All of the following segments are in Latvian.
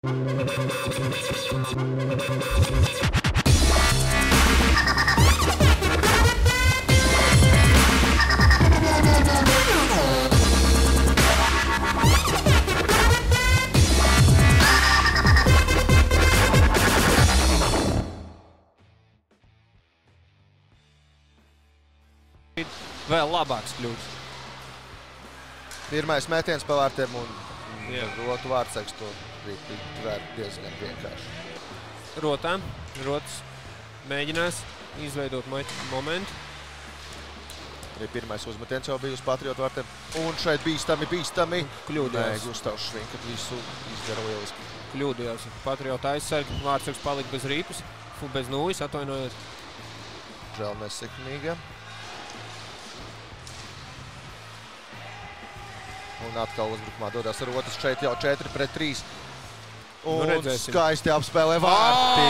Vēl labāks kļūst. Pirmais metiens pa vārtiem un rotu vārtsargs to vērt diezgan vienkārši. Rots mēģinās izveidot momentu. Arī pirmais uzmetiens jau bija uz Patriotu vārtiem. Un šeit bīstami. Kļūdījās. Nē, Gustavs Švinka visu izdara lieliski. Kļūdījās. Patriota aizsargi. Vārtsargs palika bez rīpus. Bez nulles, atvainojot. Žēl nesekmīga. Un atkal uzbrukumā dodas ar otrs šeit jau 4-3. Un skaisti apspēlē vārti.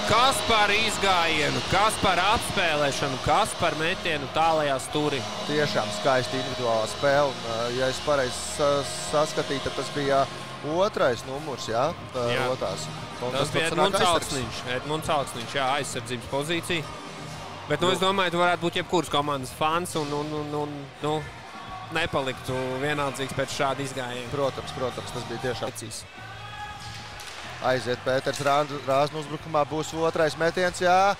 Kas par izgājienu, kas par apspēlēšanu, kas par metienu tālajā stūrī. Tiešām skaisti individuālā spēle. Un, ja es pareizi saskatīju, tad tas bija otrais numurs, jā? Rotās. Tas bija Edmunds Alksniņš, jā, aizsardzības pozīcija. Bet, es domāju, tu varētu būt jebkuras komandas fans un nepaliktu vienaldzīgs pēc šāda izgājiena. Protams, tas bija tiešām precīzi. Aiziet Pēters Rāznu uzbrukumā, būs otrais metiens, jā.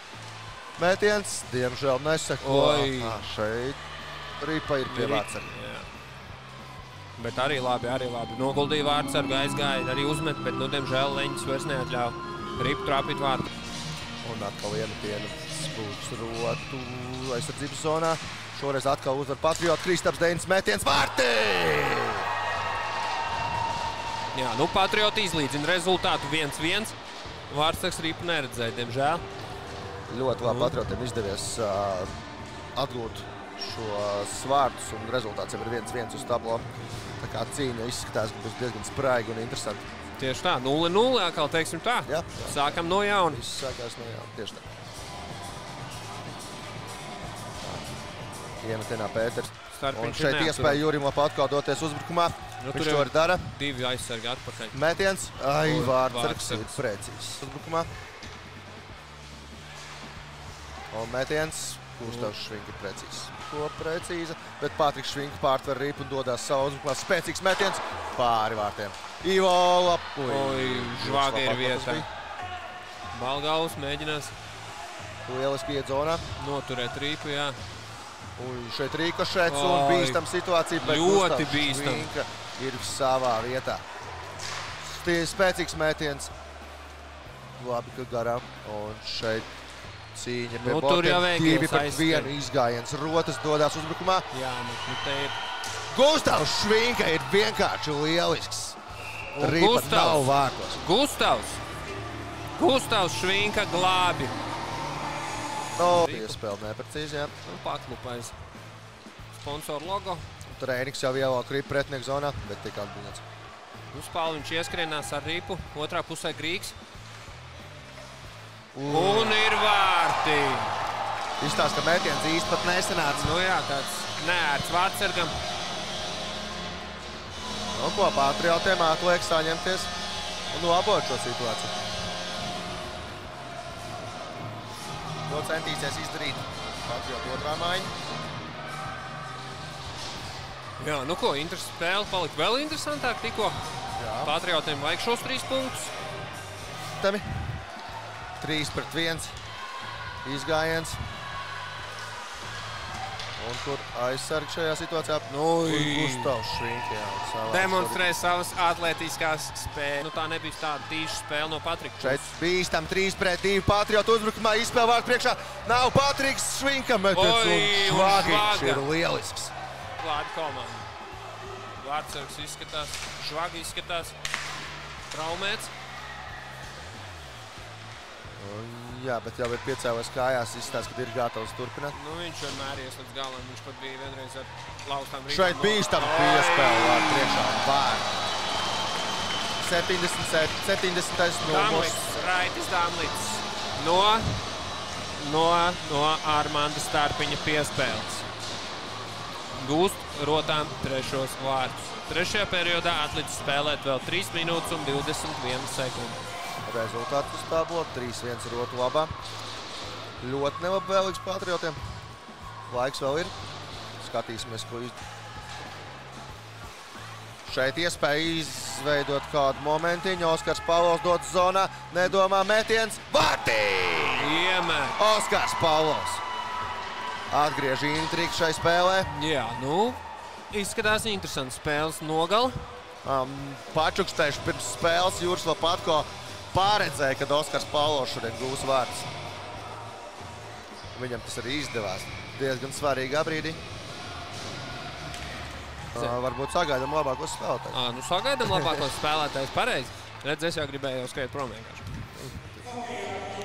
Metiens, diemžēl neseko. Šeit Ripa ir pie vārtsarga. Bet arī labi. Noguldīja vārtsargu, aizgāja, arī uzmet, bet, diemžēl Leņķis vairs neatļauj Ripu trāpīt vārtu. Un atkal iemetienu būs rotu aizsardzības zonā. Šoreiz atkal uzvar Patriotu. Kristaps Deinis metiens vārti! Jā, Patrioti izlīdzina rezultātu 1-1. Vārtsargs Ripu neredzēja, diemžēl. Ļoti labi Patriotiem izdevies atgūt šos vārtus, un rezultāts jau ir 1-1 uz tablo. Tā kā cīņa izskatās, ka būs diezgan spraiga un interesanti. Tieši tā, 0-0, atkal teiksim tā. Jā. Sākam no jauna. Viss sākās no jauna, tieši tā. Iemetienā Pēters. Un šeit iespēja Jurim Lapatko doties uzbrukumā. Viņš to arī dara. Divi aizsargi atpakaļ. Metiens. Vārtsargs ir precīzs uzbrukumā. Un metiens. Gustavs Švinka ir precīzs. Ko precīza. Bet Patriks Švinka pārtver Ripu un dodās savu uzbrukumā. Spēcīgs metiens pāri vārtiem. Ivo Žvaga ir vietā. Balgaus mēģinās. Lieliski iet zonā. Noturēt Ripu, jā. Šeit rikošets un bīstam situācija. Ļoti bīstam. Švinka ir savā vietā. Spēcīgs mētiens. Labi, ka garām. Un šeit cīņa pie botiem. 2-1 izgājiens. Rotas dodās uzbrukumā. Jā, te ir. Gustavs Švinka ir vienkārši lielisks. Ripa nav vārtos. Gustavs Švinka glābi. Iespēle neprecīzi, jā. Paklupais sponsoru logo. Trēnings jau ievalk Ripu pretinieku zonā, bet tik atbildēts. Uzpāli viņš ieskrienās ar Ripu, otrā pusē Grīgs. Un ir vārti. Izstāsta, ka metiens īsti pat nesanāca. Jā, tāds neērts vārtsargam. Ko Patriotiem atliek saņemties un labot šo situāciju. To centīsies izdarīt Patriotu otrā maiņa. Jā, spēle palika vēl interesantāk tikko. Patriotiem vajag šos 3 punktus. 3-1 izgājiens. Un kur aizsargi šajā situācijā? Gustavs Švinka, jā. Demonstrē savas atletiskās spēles. Tā nebija tāda tīša spēle no Patrika. Šeit bīstam 3-2 Patriotu uzbrukumā. Izspēle vārtu priekšā. Nav Patriks Švinka metiens un Žvagiņš ir lielisks. Labi komanda. Vārtsargs izskatās, Žvagi izskatās. Traumēts. Jā, bet jau ir piecēlēs kājās, izstāsta, ka ir gatavs turpināt. Viņš vienmēr ies līdz galam, viņš pat bija vienreiz ar laustām rīkām. Šeit bīstam piespēle vārtu priekšā. Vārtu. 70. numurs. Raitis Damlits. No Armanda Starpiņa piespēles. Gūst rotām trešos vārtus. Trešajā periodā atlicis spēlēt vēl 3 minūtes un 21 sekundi. Rezultāts uz tablo 3-1 rotu labā. Ļoti nelabvēlīgs Patriotiem. Laiks vēl ir. Skatīsimies, ko Šeit iespēja izveidot kādu momentiņu. Oskars Pavlovs dodas zonā. Nedomā metiens. Vārtī! Iemet! Oskars Pavlovs. Atgriež intrigu šai spēlē. Jā, nu, izskatās interesants spēles nogali. Pačukstējuši pirms spēles Juris Lopatko pārredzēja, kad Oskars Pavlovs šodien gūs vārds. Viņam tas arī izdevās diezgan svarīgā brīdī. Varbūt sagaidām labākos spēlētājus. Nu, sagaidām labākos spēlētājus, pareizi. Redz, es jau gribēju jau skriet prom vienkārši.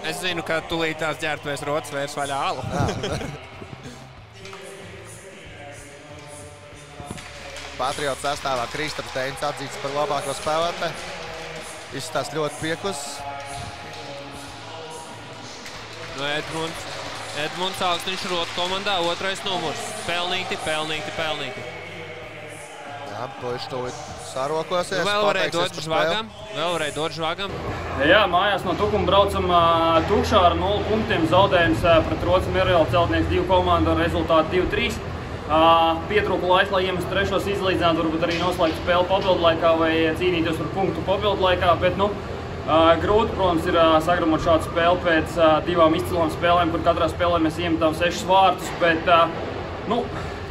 Es zinu, ka tūlīt tās ģērbtuves rotas vērs vaļā alu. Patriots sastāvā Kristaps Deins atzīts par labāko spēlētāju. Izstās ļoti piekus. Edmunds Augstiņš rotu komandā, otrais numurs. Pelnīti. Jā, puiši tūlīt sarokosies. Vēl varēja dot žvagam. Jā, mājās no Tukuma braucam tukšā ar 0 punktiem. Zaudējums pret Roci Miervielu Celtnieks 2 komandu ar rezultātu 2-3. Pietrūka laika, lai iemestu trešos izlīdzinātu, varbūt arī noslēgt spēli papildu laikā vai cīnīties par punktu papildu laikā. Bet, grūti, protams, ir sagramot šādu spēli pēc 2 izcilām spēlēm, kur katrā spēlē mēs iemetām 6 vārtus. Bet,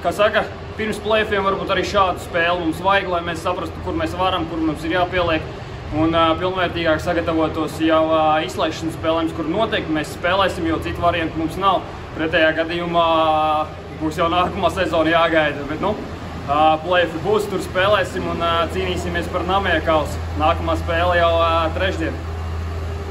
kā saka, pirms play-offiem varbūt arī šādu spēli mums vajag, lai mēs saprastu, kur mēs varam, kur mums ir jāpieliek. Un pilnvērtīgāk sagatavotos jau izslēgšanas spēlēm, kur noteikti mēs spēlēsim, jo citu variantu mums nav. Pretējā gadījumā būs jau nākamā sezona jāgaida. Bet, play-offi būs, tur spēlēsim un cīnīsimies par namie kausu. Nākamā spēle jau trešdien.